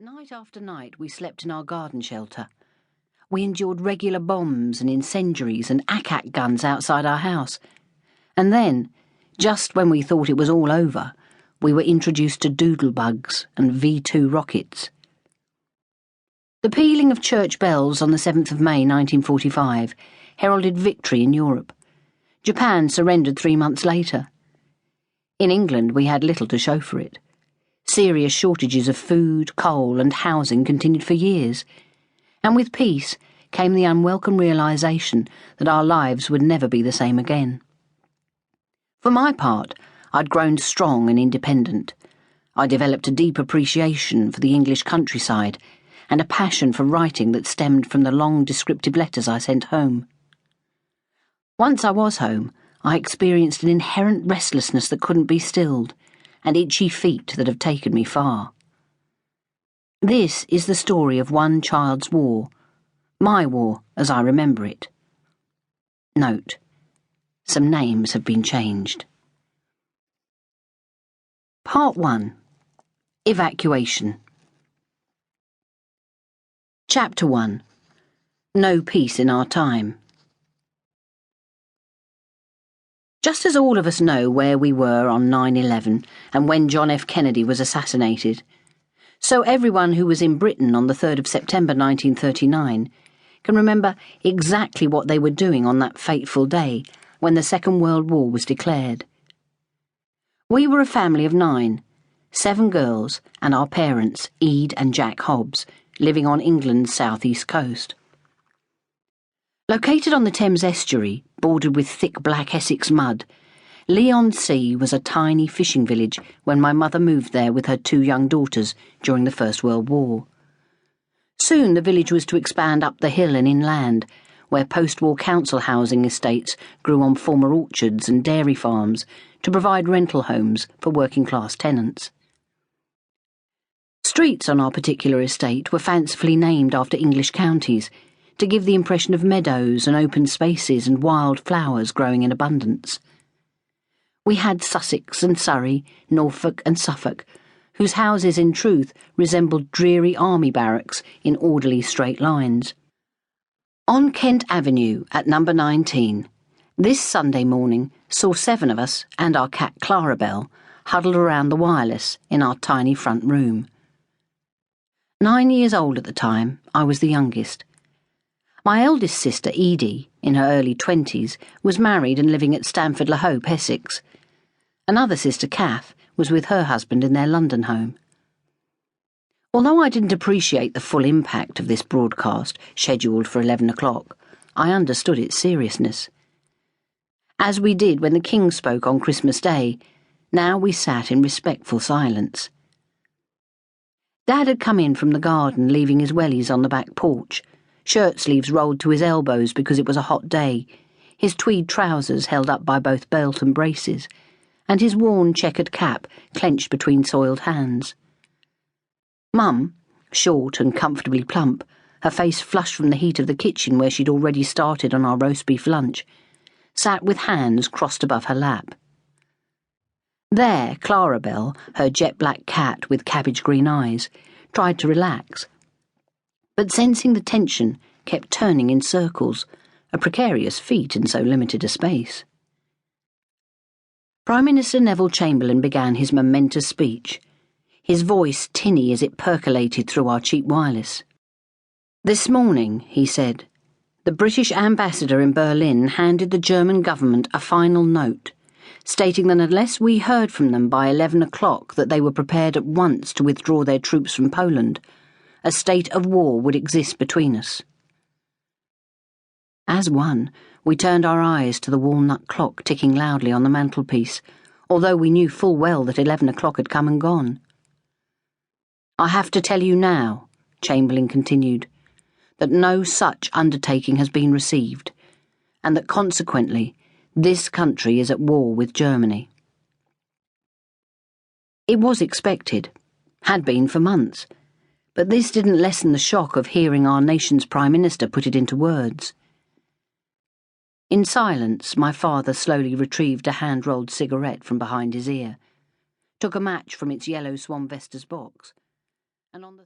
Night after night we slept in our garden shelter. We endured regular bombs and incendiaries and ack-ack guns outside our house. And then, just when we thought it was all over, we were introduced to doodlebugs and V2 rockets. The pealing of church bells on the 7th of May 1945 heralded victory in Europe. Japan surrendered 3 months later. In England we had little to show for it. Serious shortages of food, coal and housing continued for years, and with peace came the unwelcome realisation that our lives would never be the same again. For my part, I'd grown strong and independent. I developed a deep appreciation for the English countryside and a passion for writing that stemmed from the long descriptive letters I sent home. Once I was home, I experienced an inherent restlessness that couldn't be stilled, and itchy feet that have taken me far. This is the story of one child's war, my war as I remember it. Note: some names have been changed. Part 1. Evacuation. Chapter 1. No peace in our time. Just as all of us know where we were on 9/11 and when John F. Kennedy was assassinated, so everyone who was in Britain on the 3rd of September 1939 can remember exactly what they were doing on that fateful day when the Second World War was declared. We were a family of 9, 7 girls and our parents, Ede and Jack Hobbs, living on England's southeast coast. Located on the Thames estuary, bordered with thick black Essex mud, Leigh-on-Sea was a tiny fishing village when my mother moved there with her 2 young daughters during the First World War. Soon the village was to expand up the hill and inland, where post-war council housing estates grew on former orchards and dairy farms to provide rental homes for working-class tenants. Streets on our particular estate were fancifully named after English counties, to give the impression of meadows and open spaces and wild flowers growing in abundance. We had Sussex and Surrey, Norfolk and Suffolk, whose houses in truth resembled dreary army barracks in orderly straight lines. On Kent Avenue at number 19, this Sunday morning saw 7 of us and our cat Clarabelle huddled around the wireless in our tiny front room. 9 years old at the time, I was the youngest. My eldest sister, Edie, in her early 20s, was married and living at Stamford-le-Hope, Essex. Another sister, Kath, was with her husband in their London home. Although I didn't appreciate the full impact of this broadcast, scheduled for 11 o'clock, I understood its seriousness. As we did when the King spoke on Christmas Day, now we sat in respectful silence. Dad had come in from the garden, leaving his wellies on the back porch, shirt sleeves rolled to his elbows because it was a hot day, his tweed trousers held up by both belt and braces, and his worn checkered cap clenched between soiled hands. Mum, short and comfortably plump, her face flushed from the heat of the kitchen where she'd already started on our roast beef lunch, sat with hands crossed above her lap. There, Clarabelle, her jet-black cat with cabbage-green eyes, tried to relax, but sensing the tension, kept turning in circles, a precarious feat in so limited a space. Prime Minister Neville Chamberlain began his momentous speech, his voice tinny as it percolated through our cheap wireless. "This morning," he said, "the British ambassador in Berlin handed the German government a final note, stating that unless we heard from them by 11 o'clock that they were prepared at once to withdraw their troops from Poland, a state of war would exist between us." As one, we turned our eyes to the walnut clock ticking loudly on the mantelpiece, although we knew full well that 11 o'clock had come and gone. "I have to tell you now," Chamberlain continued, "that no such undertaking has been received, and that consequently this country is at war with Germany." It was expected, had been for months, but this didn't lessen the shock of hearing our nation's Prime Minister put it into words. In silence, my father slowly retrieved a hand-rolled cigarette from behind his ear, took a match from its yellow Swan Vestas box, and on the